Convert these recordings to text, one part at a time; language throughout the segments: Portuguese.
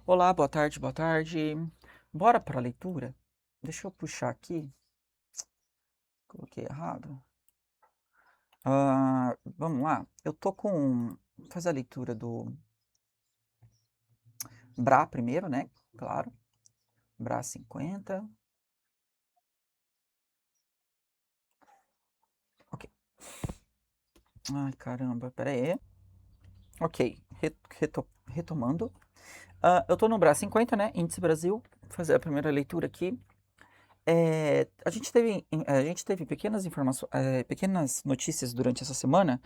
Olá, boa tarde, boa tarde. Bora para a leitura? Deixa eu puxar aqui. Coloquei errado. Vamos lá. Eu tô com. Vou fazer a leitura do Bra primeiro, né? Claro. Bra 50. Ok. Ai, caramba, pera aí. Ok, retomando. Eu tô no Bra 50, né? Índice Brasil. Vou fazer a primeira leitura aqui. A gente teve pequenas informações, pequenas notícias durante essa semana,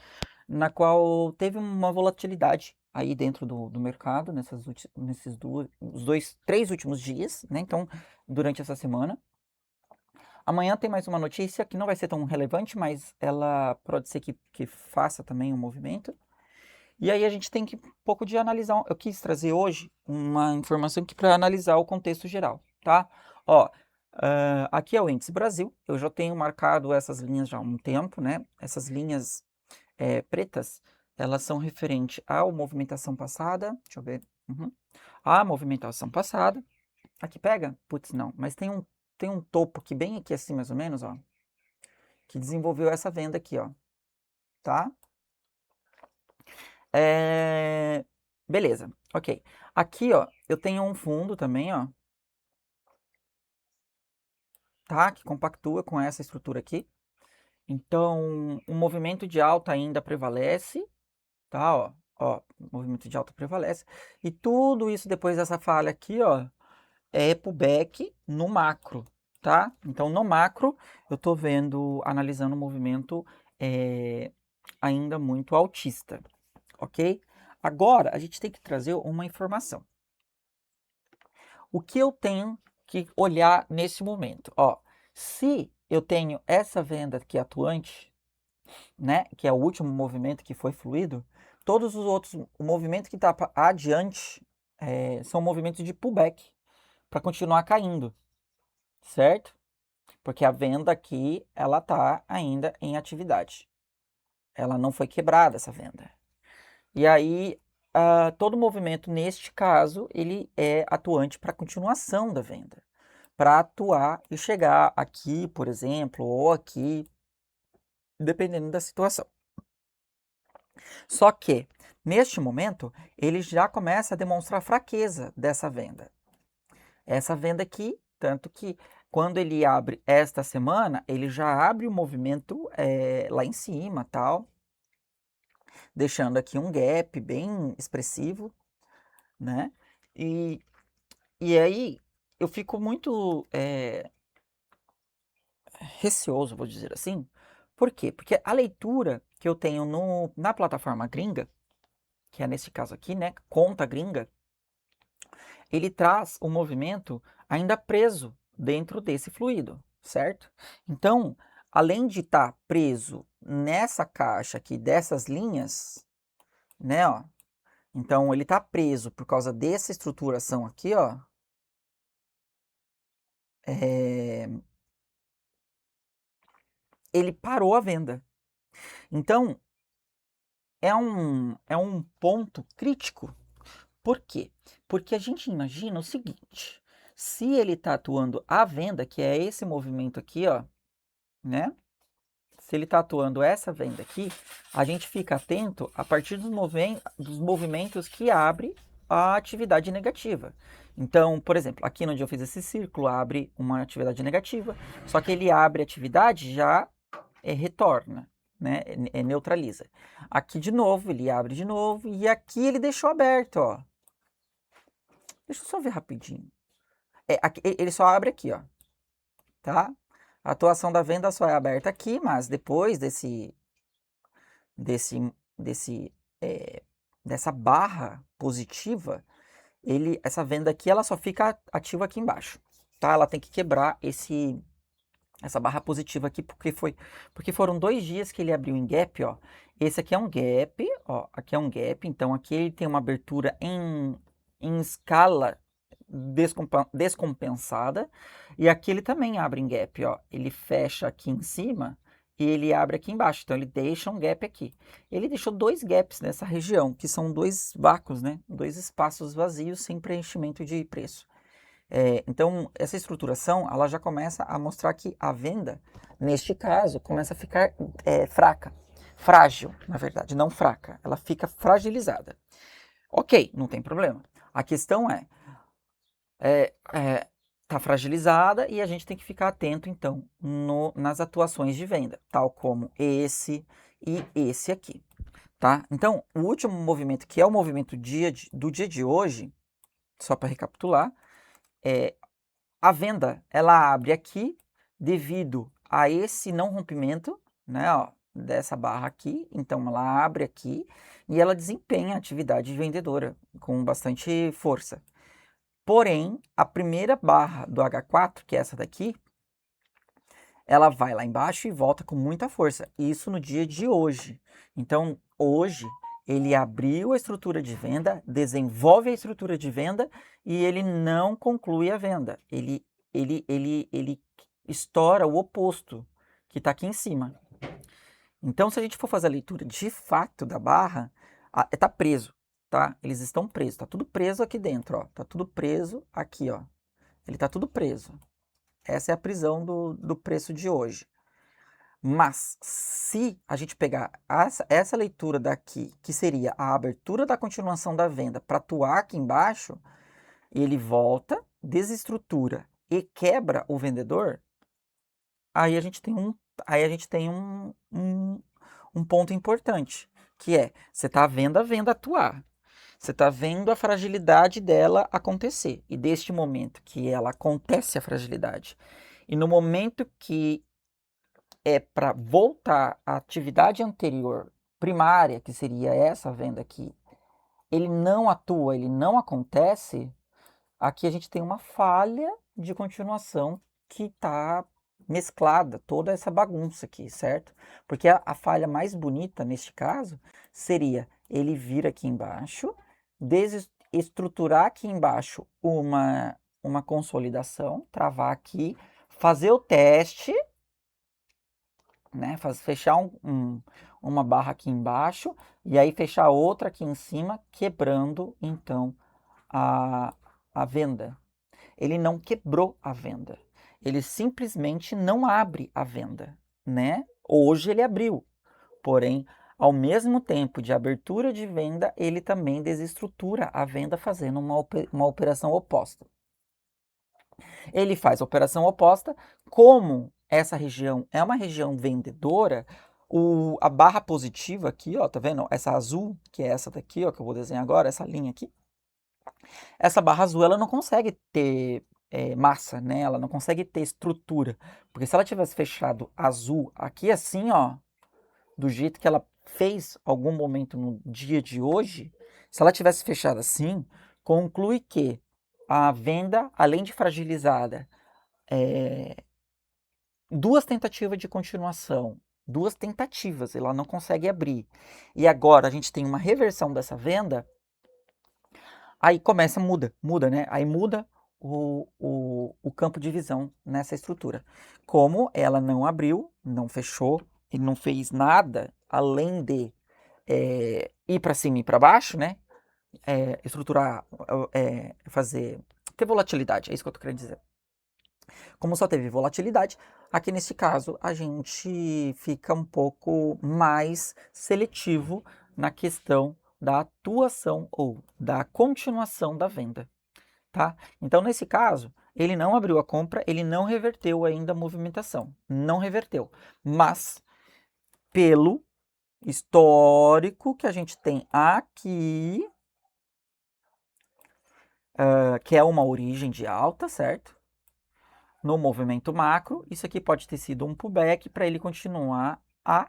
na qual teve uma volatilidade aí dentro do mercado, nesses três últimos dias, né? Então, durante essa semana. Amanhã tem mais uma notícia que não vai ser tão relevante, mas ela pode ser que faça também um movimento. E aí a gente tem que um pouco de analisar. Eu quis trazer hoje uma informação aqui para analisar o contexto geral, tá? Ó, aqui é o índice Brasil. Eu já tenho marcado essas linhas já há um tempo, né? Essas linhas pretas, elas são referentes à movimentação passada. Deixa eu ver. Uhum. A movimentação passada. Aqui pega? Putz, não. Mas tem um topo aqui, bem aqui assim, mais ou menos, ó. Que desenvolveu essa venda aqui, ó. Tá? Beleza, ok. Aqui, ó, eu tenho um fundo também, ó. Tá? Que compactua com essa estrutura aqui. Então, o movimento de alta ainda prevalece, tá? Ó, o movimento de alta prevalece. E tudo isso depois dessa falha aqui, ó, é pullback no macro, tá? Então, no macro, eu tô vendo, analisando o movimento ainda muito altista, ok? Agora, a gente tem que trazer uma informação. O que eu tenho que olhar nesse momento? Ó, se eu tenho essa venda aqui atuante, né, que é o último movimento que foi fluido, todos os outros movimentos que tá adiante são movimentos de pullback para continuar caindo, certo? Porque a venda aqui, ela tá ainda em atividade. Ela não foi quebrada, essa venda. E aí, todo movimento, neste caso, ele é atuante para a continuação da venda. Para atuar e chegar aqui, por exemplo, ou aqui, dependendo da situação. Só que, neste momento, ele já começa a demonstrar fraqueza dessa venda. Essa venda aqui, tanto que quando ele abre esta semana, ele já abre o movimento lá em cima, tal, deixando aqui um gap bem expressivo, né? E aí eu fico muito receoso, vou dizer assim. Por quê? Porque a leitura que eu tenho na plataforma gringa, que é nesse caso aqui, né, conta gringa, ele traz o movimento ainda preso dentro desse fluido, certo? Então, além de estar preso nessa caixa aqui dessas linhas, né, ó, então ele está preso por causa dessa estruturação aqui, ó, ele parou a venda. Então, é um ponto crítico. Por quê? Porque a gente imagina o seguinte: se ele está atuando à venda, que é esse movimento aqui, ó, né? Se ele está atuando essa venda aqui, a gente fica atento a partir dos movimentos que abre a atividade negativa. Então, por exemplo, aqui onde eu fiz esse círculo, abre uma atividade negativa, só que ele abre a atividade já retorna, né? Neutraliza. Aqui de novo, ele abre de novo, e aqui ele deixou aberto, ó. Deixa eu só ver rapidinho. Aqui, ele só abre aqui, ó, tá? A atuação da venda só é aberta aqui, mas depois desse, desse, dessa barra positiva, essa venda aqui, ela só fica ativa aqui embaixo, tá? Ela tem que quebrar essa barra positiva aqui, porque foram 2 dias que ele abriu em gap, ó. Esse aqui é um gap, ó, aqui é um gap, então aqui ele tem uma abertura em escala descompensada, e aqui ele também abre em gap, ó. Ele fecha aqui em cima e ele abre aqui embaixo, então ele deixa um gap aqui. Ele deixou 2 gaps nessa região, que são 2 vácuos, né? 2 espaços vazios sem preenchimento de preço. Então, essa estruturação, ela já começa a mostrar que a venda, neste caso, começa a ficar fraca. Frágil, na verdade, não fraca. Ela fica fragilizada. Ok, não tem problema. A questão tá fragilizada e a gente tem que ficar atento, então, nas atuações de venda, tal como esse e esse aqui, tá? Então, o último movimento, que é o movimento do dia de hoje, só para recapitular, a venda, ela abre aqui devido a esse não rompimento, né, ó, dessa barra aqui. Então, ela abre aqui e ela desempenha a atividade vendedora com bastante força. Porém, a primeira barra do H4, que é essa daqui, ela vai lá embaixo e volta com muita força. Isso no dia de hoje. Então, hoje, ele abriu a estrutura de venda, desenvolve a estrutura de venda e ele não conclui a venda. Ele estoura o oposto, que está aqui em cima. Então, se a gente for fazer a leitura de fato da barra, está preso, tá? Eles estão presos, está tudo preso aqui dentro, ó. Está tudo preso aqui, ó. Ele está tudo preso. Essa é a prisão do preço de hoje. Mas, se a gente pegar essa leitura daqui, que seria a abertura da continuação da venda, para atuar aqui embaixo, ele volta, desestrutura e quebra o vendedor, aí a gente tem um ponto importante, que é, você está vendo a venda atuar. Você está vendo a fragilidade dela acontecer. E deste momento que ela acontece a fragilidade, e no momento que é para voltar à atividade anterior primária, que seria essa venda aqui, ele não atua, ele não acontece, aqui a gente tem uma falha de continuação que está mesclada, toda essa bagunça aqui, certo? Porque a falha mais bonita neste caso seria ele vir aqui embaixo, desestruturar aqui embaixo uma consolidação, travar aqui, fazer o teste, né? Fechar uma barra aqui embaixo e aí fechar outra aqui em cima, quebrando então a venda. Ele não quebrou a venda, ele simplesmente não abre a venda, né? Hoje ele abriu, porém, ao mesmo tempo de abertura de venda, ele também desestrutura a venda fazendo uma operação oposta. Ele faz a operação oposta, como essa região é uma região vendedora, a barra positiva aqui, ó, tá vendo? Essa azul, que é essa daqui, ó, que eu vou desenhar agora, essa linha aqui. Essa barra azul, ela não consegue ter massa, né? Ela não consegue ter estrutura. Porque se ela tivesse fechado azul aqui assim, ó, do jeito que ela fez algum momento no dia de hoje, se ela tivesse fechado assim, conclui que a venda, além de fragilizada, duas tentativas de continuação, duas tentativas, ela não consegue abrir. E agora a gente tem uma reversão dessa venda, aí muda, né? Aí muda o campo de visão nessa estrutura. Como ela não abriu, não fechou e não fez nada além de ir para cima e para baixo, né? Estruturar, ter volatilidade, é isso que eu tô querendo dizer. Como só teve volatilidade, aqui nesse caso a gente fica um pouco mais seletivo na questão da atuação ou da continuação da venda, tá? Então, nesse caso, ele não abriu a compra, ele não reverteu ainda a movimentação, não reverteu. Mas, pelo histórico que a gente tem aqui, que é uma origem de alta, certo? No movimento macro, isso aqui pode ter sido um pullback para ele continuar a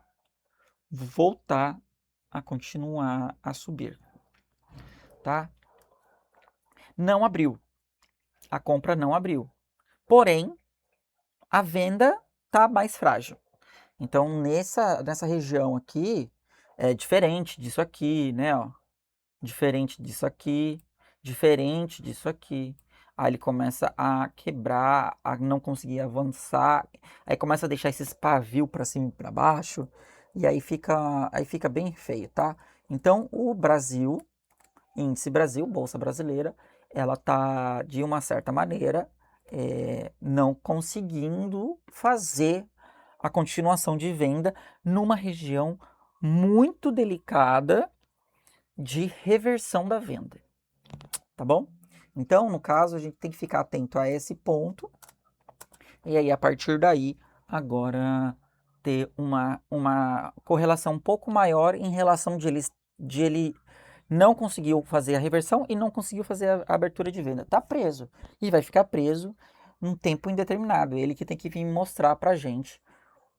voltar a continuar a subir, tá? Não abriu, a compra não abriu, porém a venda tá mais frágil. Então nessa região aqui é diferente disso aqui, né? Ó, diferente disso aqui, diferente disso aqui. aí ele começa a quebrar, a não conseguir avançar, aí começa a deixar esses pavio para cima e para baixo, e aí fica bem feio, tá? Então, o Brasil, Índice Brasil, Bolsa Brasileira, ela tá, de uma certa maneira, não conseguindo fazer a continuação de venda numa região muito delicada de reversão da venda, tá bom? Então, no caso, a gente tem que ficar atento a esse ponto, e aí, a partir daí, agora ter uma correlação um pouco maior em relação de ele não conseguiu fazer a reversão e não conseguiu fazer a abertura de venda. Tá preso. E vai ficar preso um tempo indeterminado. Ele que tem que vir mostrar pra gente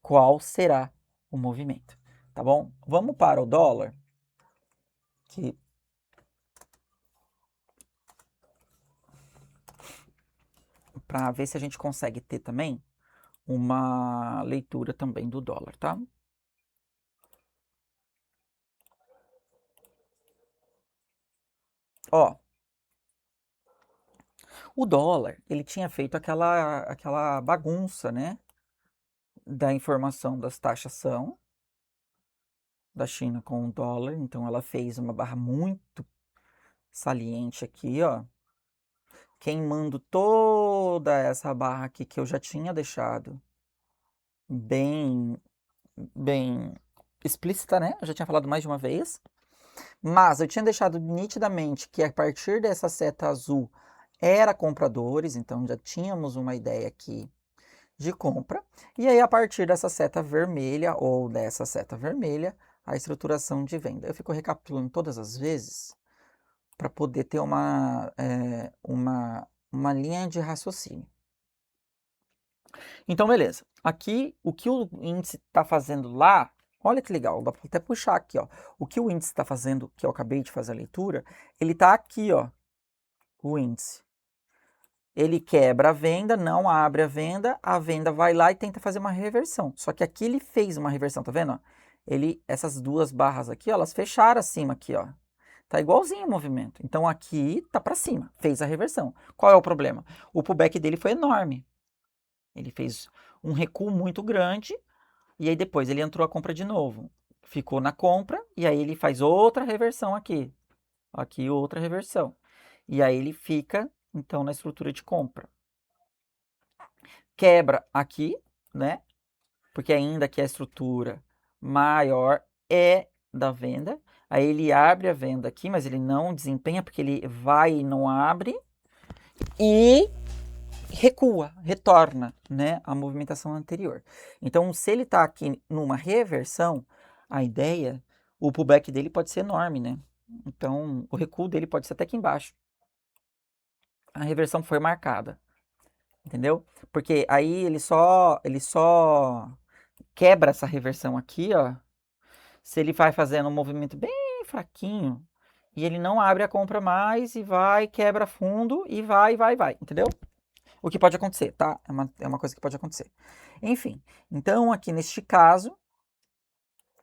qual será o movimento. Tá bom? Vamos para o dólar, que para ver se a gente consegue ter também uma leitura também do dólar, tá? Ó, o dólar, ele tinha feito aquela bagunça, né? Da informação das taxação da China com o dólar. Então, ela fez uma barra muito saliente aqui, ó. Queimando toda essa barra aqui que eu já tinha deixado bem, bem explícita, né? Eu já tinha falado mais de uma vez. Mas eu tinha deixado nitidamente que a partir dessa seta azul era compradores, então já tínhamos uma ideia aqui de compra. E aí, a partir dessa seta vermelha ou dessa seta vermelha, a estruturação de venda. Eu fico recapitulando todas as vezes para poder ter uma linha de raciocínio. Então, beleza. Aqui, o que o índice está fazendo lá, olha que legal, dá para até puxar aqui, ó. O que o índice está fazendo, que eu acabei de fazer a leitura, ele está aqui, ó, o índice. Ele quebra a venda, não abre a venda vai lá e tenta fazer uma reversão. Só que aqui ele fez uma reversão, tá vendo? Essas duas barras aqui, ó, elas fecharam acima aqui, ó. Tá igualzinho o movimento. Então aqui tá para cima, fez a reversão. Qual é o problema? O pullback dele foi enorme. Ele fez um recuo muito grande e aí depois ele entrou a compra de novo. Ficou na compra e aí ele faz outra reversão aqui. Aqui outra reversão. E aí ele fica então na estrutura de compra. Quebra aqui, né? Porque ainda que a estrutura maior é da venda. Aí ele abre a venda aqui, mas ele não desempenha porque ele vai e não abre. E recua, retorna, né, a movimentação anterior. Então, se ele está aqui numa reversão, a ideia, o pullback dele pode ser enorme, né? Então, o recuo dele pode ser até aqui embaixo. A reversão foi marcada, entendeu? Porque aí ele só quebra essa reversão aqui, ó. Se ele vai fazendo um movimento bem fraquinho e ele não abre a compra mais e vai, quebra fundo e vai, entendeu? O que pode acontecer, tá? É uma coisa que pode acontecer. Enfim, então aqui neste caso,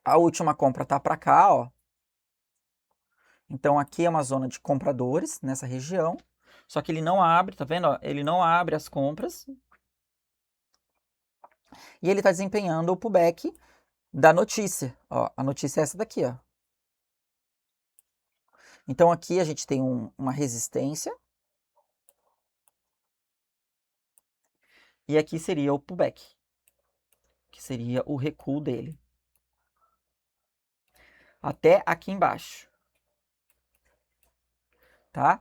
a última compra tá para cá, ó. Então aqui é uma zona de compradores nessa região, só que ele não abre, tá vendo? Ó? Ele não abre as compras e ele está desempenhando o pullback da notícia. Ó, a notícia é essa daqui, ó. Então aqui a gente tem uma resistência e aqui seria o pullback, que seria o recuo dele. Até aqui embaixo, tá?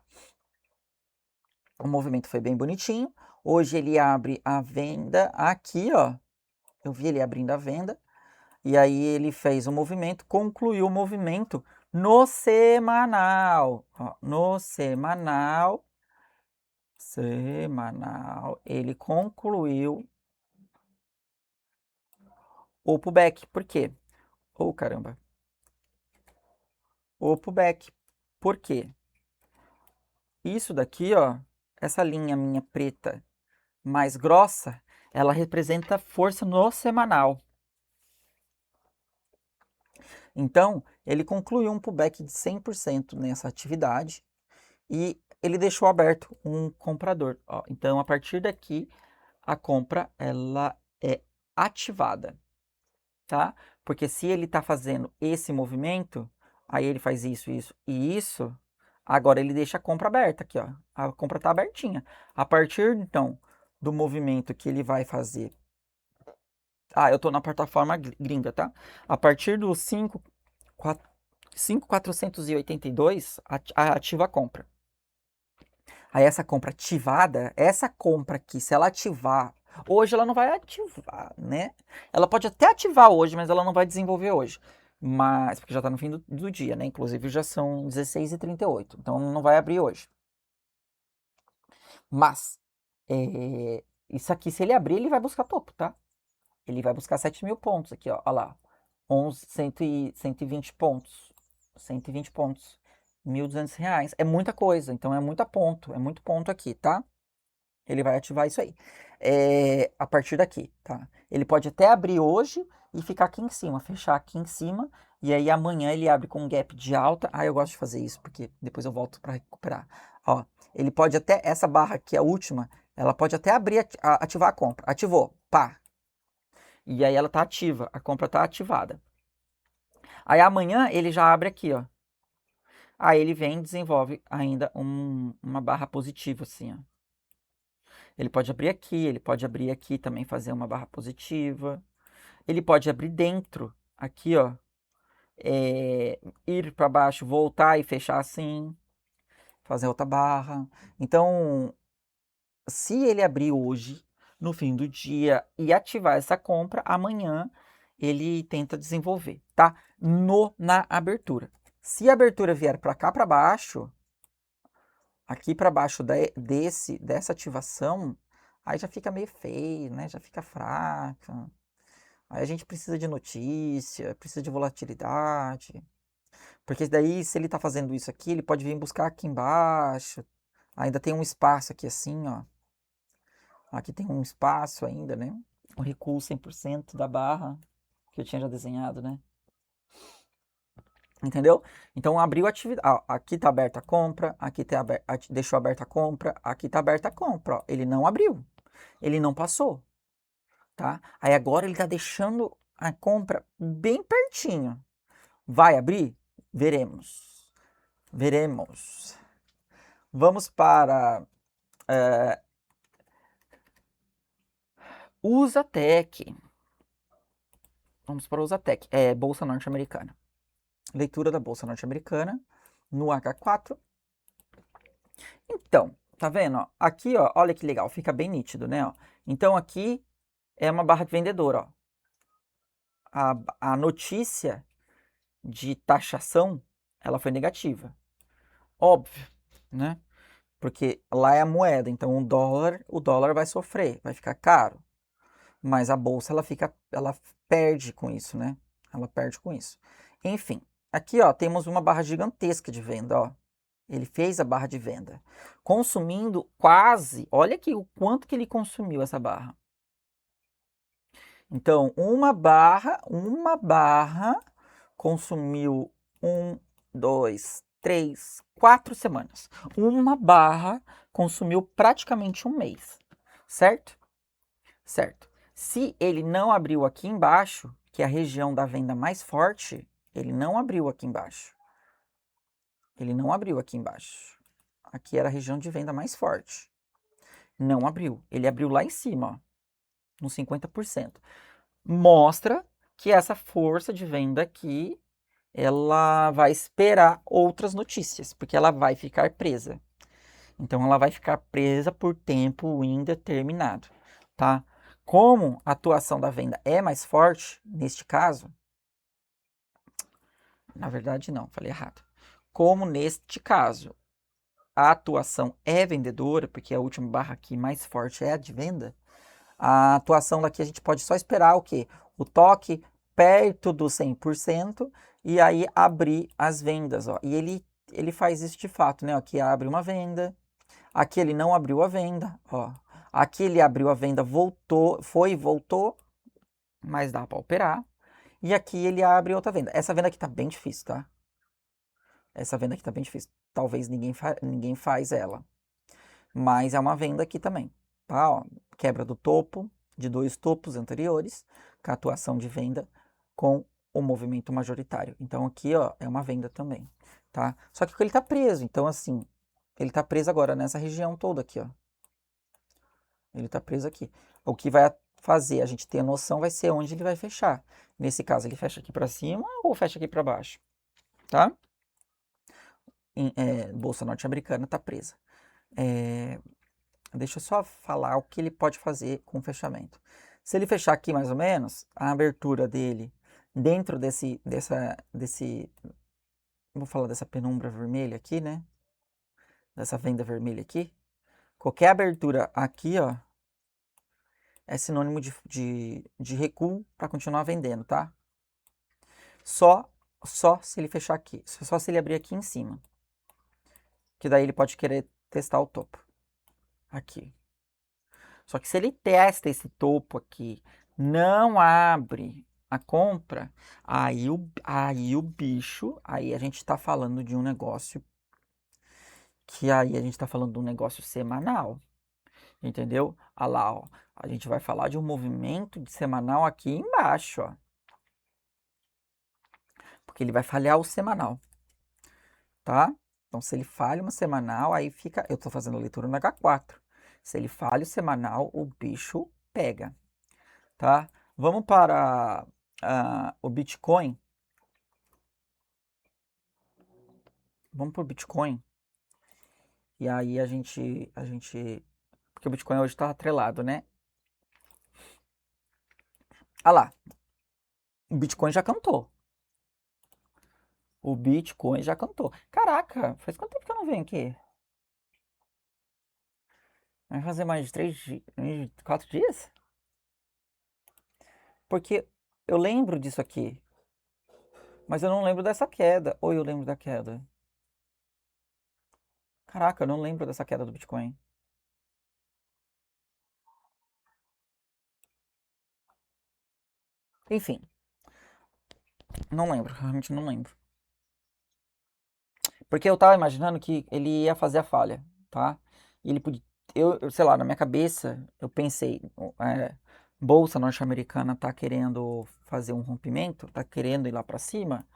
O movimento foi bem bonitinho. Hoje ele abre a venda aqui, ó. Eu vi ele abrindo a venda. E aí ele fez o movimento, concluiu o movimento no semanal. Ó, no semanal, ele concluiu o pullback. Por quê? Oh, caramba. O pullback. Por quê? Isso daqui, ó, essa linha minha preta mais grossa, ela representa força no semanal. Então, ele concluiu um pullback de 100% nessa atividade e ele deixou aberto um comprador. Ó. Então, a partir daqui, a compra ela é ativada, tá? Porque se ele está fazendo esse movimento, aí ele faz isso, isso e isso, agora ele deixa a compra aberta aqui, ó. A compra está abertinha. A partir, então, do movimento que ele vai fazer... Ah, eu estou na plataforma gringa, tá? A partir do 5.482, ativa a compra. Aí essa compra ativada, essa compra aqui, se ela ativar, hoje ela não vai ativar, né? Ela pode até ativar hoje, mas ela não vai desenvolver hoje. Mas, porque já está no fim do dia, né? Inclusive já são 16h38, então não vai abrir hoje. Mas, isso aqui, se ele abrir, ele vai buscar topo, tá? Ele vai buscar 7.000 pontos aqui, ó. Olha lá. 120 pontos. 120 pontos. R$ 1.200. É muita coisa, então é muito ponto aqui, tá? Ele vai ativar isso aí. A partir daqui, tá? Ele pode até abrir hoje e ficar aqui em cima, fechar aqui em cima, e aí amanhã ele abre com um gap de alta. Ah, eu gosto de fazer isso, porque depois eu volto para recuperar. Ó, ele pode até, essa barra aqui, a última, ela pode até abrir, ativar a compra. Ativou, pá. E aí ela tá ativa, a compra tá ativada. Aí amanhã ele já abre aqui, ó. Aí ele vem e desenvolve ainda uma barra positiva, assim, ó. Ele pode abrir aqui também, fazer uma barra positiva. Ele pode abrir dentro, aqui, ó. Ir para baixo, voltar e fechar assim. Fazer outra barra. Então, se ele abrir hoje, no fim do dia, e ativar essa compra, amanhã ele tenta desenvolver, tá? Na abertura. Se a abertura vier para cá para baixo, aqui para baixo dessa ativação, aí já fica meio feio, né? Já fica fraca. Aí a gente precisa de notícia, precisa de volatilidade. Porque daí, se ele está fazendo isso aqui, ele pode vir buscar aqui embaixo. Ainda tem um espaço aqui assim, ó. Aqui tem um espaço ainda, né? O recuo 100% da barra, que eu tinha já desenhado, né? Entendeu? Então, abriu a atividade. Aqui está aberta a compra, aqui tá deixou aberta a compra, aqui está aberta a compra. Ó. Ele não abriu, ele não passou, tá? Aí agora ele está deixando a compra bem pertinho. Vai abrir? Veremos. Veremos. Vamos para Usatec. Vamos para Usatec. Bolsa norte-americana. Leitura da Bolsa norte-americana no H4. Então, tá vendo? Ó? Aqui, ó, olha que legal, fica bem nítido, né? Ó. Então, aqui é uma barra de vendedor. Ó. A notícia de taxação, ela foi negativa. Óbvio, né? Porque lá é a moeda, então o dólar vai sofrer, vai ficar caro. Mas a bolsa, ela perde com isso, né? Ela perde com isso. Enfim, aqui, ó, temos uma barra gigantesca de venda, ó. Ele fez a barra de venda, consumindo quase, olha aqui o quanto que ele consumiu essa barra. Então, uma barra consumiu 1, 2, 3, 4 semanas. Uma barra consumiu praticamente um mês, certo? Certo. Se ele não abriu aqui embaixo, que é a região da venda mais forte, ele não abriu aqui embaixo. Ele não abriu aqui embaixo. Aqui era a região de venda mais forte. Não abriu. Ele abriu lá em cima, ó, nos 50%. Mostra que essa força de venda aqui, ela vai esperar outras notícias, porque ela vai ficar presa. Então, ela vai ficar presa por tempo indeterminado, tá? Como a atuação da venda é mais forte, neste caso, na verdade não, falei errado. Como neste caso a atuação é vendedora, porque a última barra aqui mais forte é a de venda, a atuação daqui a gente pode só esperar o quê? O toque perto do 100% e aí abrir as vendas, ó. E ele faz isso de fato, né? Aqui abre uma venda, aqui ele não abriu a venda, ó. Aqui ele abriu a venda, voltou, voltou, mas dá para operar. E aqui ele abre outra venda. Essa venda aqui tá bem difícil, tá? Essa venda aqui tá bem difícil. Talvez ninguém faz ela. Mas é uma venda aqui também, tá? Ó, quebra do topo, de 2 topos anteriores, com a atuação de venda com o movimento majoritário. Então aqui, ó, é uma venda também, tá? Só que ele tá preso, então assim, ele tá preso agora nessa região toda aqui, ó. Ele tá preso aqui. O que vai fazer a gente ter a noção vai ser onde ele vai fechar. Nesse caso, ele fecha aqui para cima ou fecha aqui para baixo, tá? Bolsa norte-americana tá presa. Deixa eu só falar o que ele pode fazer com o fechamento. Se ele fechar aqui mais ou menos, a abertura dele dentro vou falar dessa penumbra vermelha aqui, né? Dessa venda vermelha aqui. Qualquer abertura aqui, ó, é sinônimo de recuo para continuar vendendo, tá? Só se ele fechar aqui, só se ele abrir aqui em cima. Que daí ele pode querer testar o topo. Aqui. Só que se ele testa esse topo aqui, não abre a compra, aí o bicho, aí a gente tá falando de um negócio que aí a gente tá falando de um negócio semanal. Entendeu? Olha lá, ó. A gente vai falar de um movimento de semanal aqui embaixo, ó. Porque ele vai falhar o semanal, tá? Então, se ele falha uma semanal, aí fica... Eu tô fazendo a leitura no H4. Se ele falha o semanal, o bicho pega, tá? Vamos para o Bitcoin. Vamos para o Bitcoin. E aí a gente... Porque o Bitcoin hoje tá atrelado, né? Ah lá. O Bitcoin já cantou. O Bitcoin já cantou. Caraca, faz quanto tempo que eu não venho aqui? Vai fazer mais de 4 dias? Porque eu lembro disso aqui. Mas eu não lembro dessa queda. Ou eu lembro da queda? Caraca, eu não lembro dessa queda do Bitcoin. Enfim, não lembro. Realmente não lembro. Porque eu tava imaginando que ele ia fazer a falha, tá? E ele podia. Sei lá, na minha cabeça, eu pensei, bolsa norte-americana tá querendo fazer um rompimento, tá querendo ir lá para cima,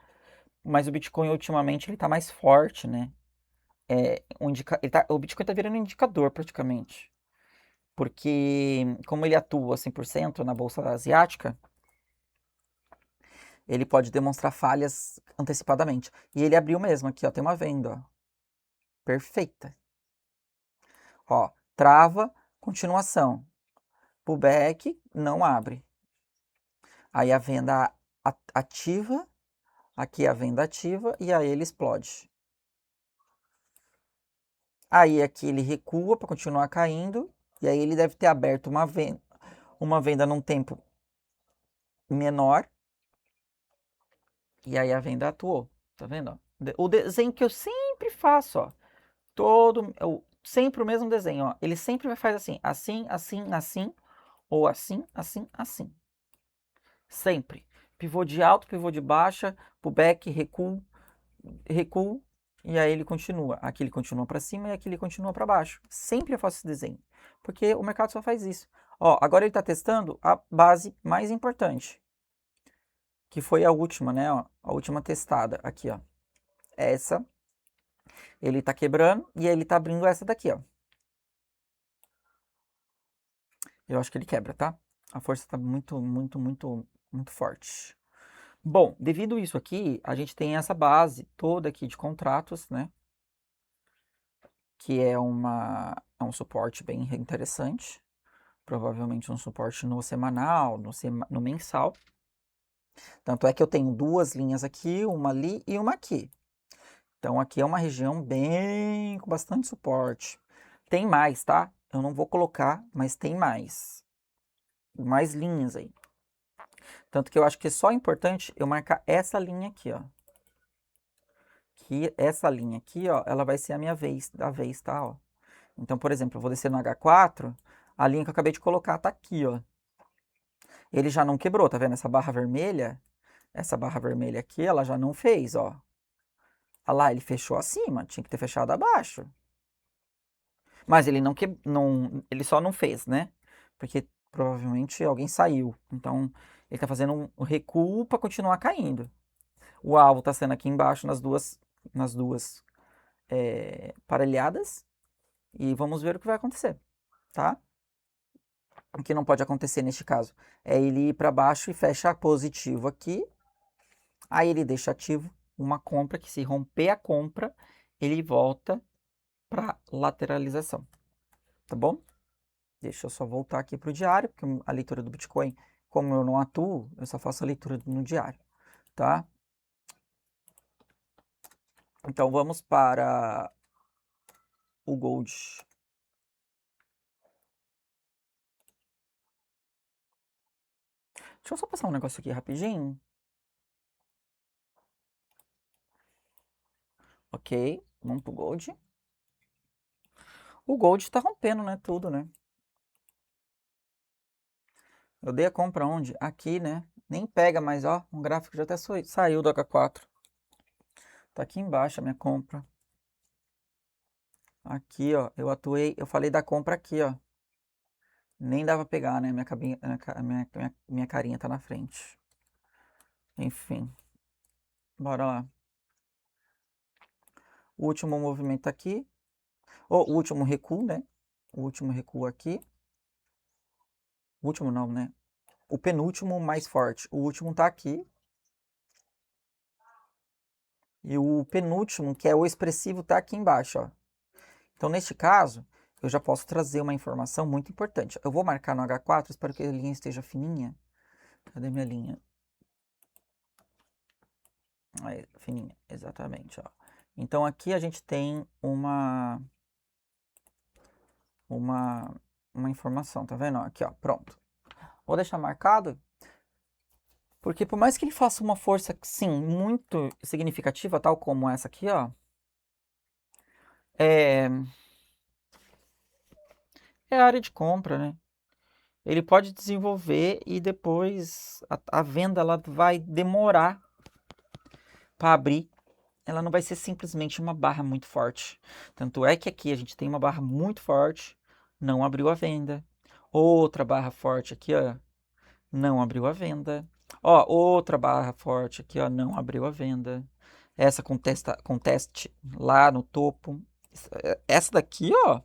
mas o Bitcoin ultimamente ele tá mais forte, né? O Bitcoin tá virando um indicador praticamente. Porque como ele atua 100% na bolsa asiática, ele pode demonstrar falhas antecipadamente. E ele abriu mesmo aqui, ó, tem uma venda, ó. Perfeita. Ó, trava, continuação. Pullback, não abre. Aí a venda ativa, aqui a venda ativa e aí ele explode. Aí aqui ele recua para continuar caindo e aí ele deve ter aberto uma venda num tempo menor e aí a venda atuou. Tá vendo? O desenho que eu sempre faço, ó. Sempre o mesmo desenho, ó. Ele sempre faz assim, assim, assim, assim, ou assim, assim, assim. Sempre. Pivô de alto, pivô de baixa, pullback, recuo, recuo, e aí ele continua. Aqui ele continua para cima e aqui ele continua para baixo. Sempre eu faço esse desenho, porque o mercado só faz isso. Ó, agora ele está testando a base mais importante, que foi a última, né? Ó, a última testada aqui, ó. Essa, ele está quebrando e ele está abrindo essa daqui, ó. Eu acho que ele quebra, tá? A força está muito, muito, muito, muito forte. Bom, devido a isso aqui, a gente tem essa base toda aqui de contratos, né? Que é um suporte bem interessante. Provavelmente um suporte no semanal, no mensal. Tanto é que eu tenho 2 linhas aqui, uma ali e uma aqui. Então aqui é uma região bem com bastante suporte. Tem mais, tá? Eu não vou colocar, mas tem mais. Mais linhas aí. Tanto que eu acho que é só importante eu marcar essa linha aqui, ó. Que essa linha aqui, ó, ela vai ser a minha vez, tá, ó. Então, por exemplo, eu vou descer no H4, a linha que eu acabei de colocar tá aqui, ó. Ele já não quebrou, tá vendo? Essa barra vermelha aqui, ela já não fez, ó. Olha lá, ele fechou acima, tinha que ter fechado abaixo. Mas ele ele só não fez, né? Porque provavelmente alguém saiu. Então, ele tá fazendo um recuo para continuar caindo. O alvo tá sendo aqui embaixo nas duas parelhadas. E vamos ver o que vai acontecer, tá? O que não pode acontecer neste caso é ele ir para baixo e fecha positivo aqui. Aí ele deixa ativo uma compra que, se romper a compra, ele volta para lateralização, tá bom? Deixa eu só voltar aqui para o diário, porque a leitura do Bitcoin, como eu não atuo, eu só faço a leitura no diário, tá? Então vamos para o Gold. Deixa eu só passar um negócio aqui rapidinho. Ok, vamos pro Gold. O Gold tá rompendo, né? Tudo, né? Eu dei a compra onde? Aqui, né? Nem pega mais, ó. Um gráfico já até saiu do H4. Tá aqui embaixo a minha compra. Aqui, ó. Eu falei da compra aqui, ó. Nem dava pra pegar, né? Minha carinha tá na frente. Enfim. Bora lá. O último movimento aqui. O último recuo, né? O último recuo aqui. O último não, né? O penúltimo mais forte. O último tá aqui. E o penúltimo, que é o expressivo, tá aqui embaixo, ó. Então, neste caso, eu já posso trazer uma informação muito importante. Eu vou marcar no H4, espero que a linha esteja fininha. Cadê minha linha? Aí, fininha, exatamente, ó. Então, aqui a gente tem uma informação, tá vendo? Aqui, ó, pronto. Vou deixar marcado, porque por mais que ele faça uma força, sim, muito significativa, tal como essa aqui, ó, é a área de compra, né? Ele pode desenvolver e depois a venda ela vai demorar para abrir. Ela não vai ser simplesmente uma barra muito forte. Tanto é que aqui a gente tem uma barra muito forte, não abriu a venda. Outra barra forte aqui, ó, não abriu a venda. Ó, outra barra forte aqui, ó, não abriu a venda. Essa com teste lá no topo. Essa daqui, ó,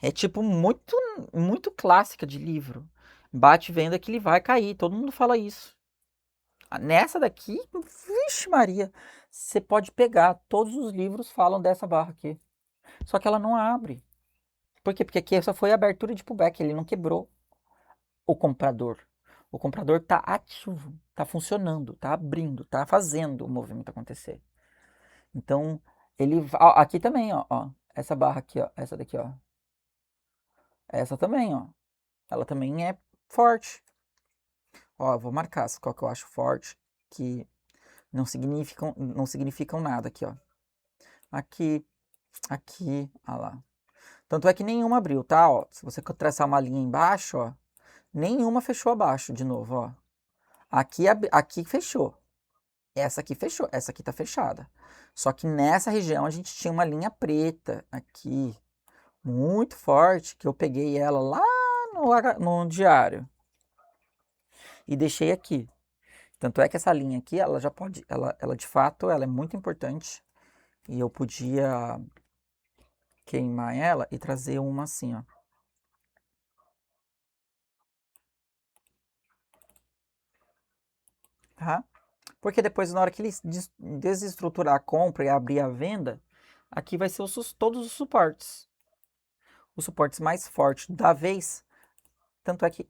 é tipo muito, muito clássica de livro. Bate venda que ele vai cair, todo mundo fala isso. Nessa daqui, vixe Maria, você pode pegar, todos os livros falam dessa barra aqui. Só que ela não abre. Por quê? Porque aqui essa foi a abertura de pullback, ele não quebrou o comprador. O comprador está ativo, está funcionando, está abrindo, está fazendo o movimento acontecer. Então, aqui também, ó, essa barra aqui, ó, essa daqui, ó. Essa também, ó. Ela também é forte. Ó, eu vou marcar qual que eu acho forte, que não significam nada aqui, ó. Aqui, aqui, ó lá. Tanto é que nenhuma abriu, tá? Ó, se você traçar uma linha embaixo, ó, nenhuma fechou abaixo de novo, ó. Aqui fechou. Essa aqui fechou, essa aqui tá fechada. Só que nessa região a gente tinha uma linha preta aqui, muito forte, que eu peguei ela lá no diário e deixei aqui. Tanto é que essa linha aqui, ela já pode, ela de fato, ela é muito importante e eu podia queimar ela e trazer uma assim, ó. Tá? Porque depois, na hora que ele desestruturar a compra e abrir a venda, aqui vai ser todos os suportes. Os suportes mais fortes da vez. Tanto é que.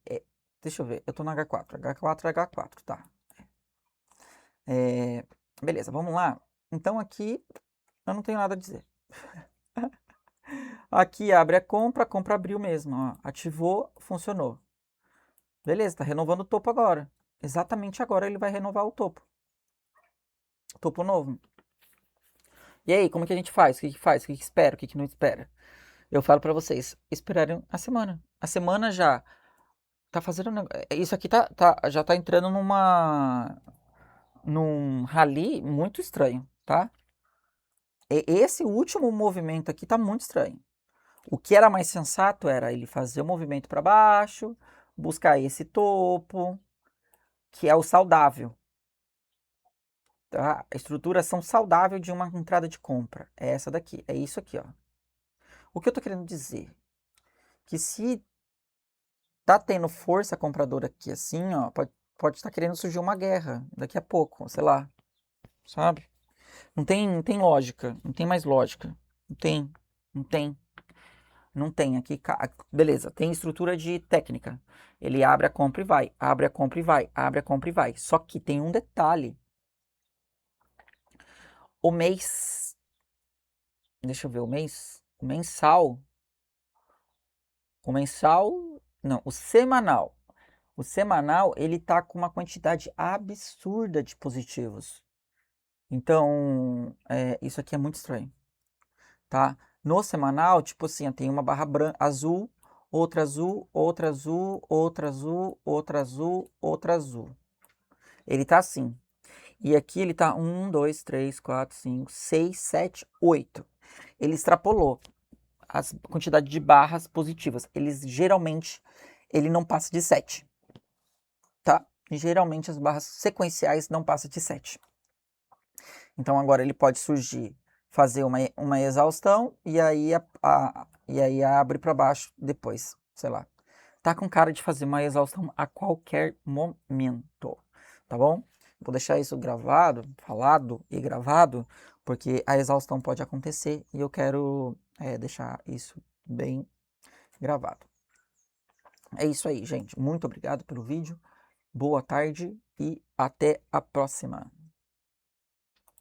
Deixa eu ver, eu tô no H4. H4 é H4, tá. Beleza, vamos lá. Então aqui eu não tenho nada a dizer. Aqui abre a compra abriu mesmo. Ó. Ativou, funcionou. Beleza, tá renovando o topo agora. Exatamente agora ele vai renovar o topo. Topo novo. E aí, como que a gente faz? O que faz? O que espera? O que não espera? Eu falo pra vocês, esperarem a semana. A semana já tá fazendo. Isso aqui já tá entrando num rally muito estranho, tá? Esse último movimento aqui tá muito estranho. O que era mais sensato era ele fazer o movimento para baixo, buscar esse topo, que é o saudável. Tá? A estruturação saudável de uma entrada de compra é essa daqui, é isso aqui, ó. O que eu tô querendo dizer? Que se tá tendo força compradora aqui assim, ó, pode estar querendo surgir uma guerra daqui a pouco, sei lá, sabe? Não tem lógica, não tem mais lógica. Não tem, não tem, não tem. Aqui, beleza, tem estrutura de técnica. Ele abre a compra e vai, abre a compra e vai, abre a compra e vai. Só que tem um detalhe. O mês, deixa eu ver, não, o semanal. O semanal, ele tá com uma quantidade absurda de positivos. Então, isso aqui é muito estranho, tá? No semanal, tipo assim, tem uma barra azul, outra azul, outra azul, outra azul, outra azul, outra azul. Ele tá assim. E aqui ele tá 1, 2, 3, 4, 5, 6, 7, 8. Ele extrapolou a quantidade de barras positivas. Ele não passa de 7, tá? Geralmente as barras sequenciais não passam de 7. Então agora ele pode surgir, fazer uma exaustão e aí abre para baixo depois, sei lá. Tá com cara de fazer uma exaustão a qualquer momento, tá bom? Vou deixar isso gravado, falado e gravado, porque a exaustão pode acontecer e eu quero deixar isso bem gravado. É isso aí, gente. Muito obrigado pelo vídeo. Boa tarde e até a próxima.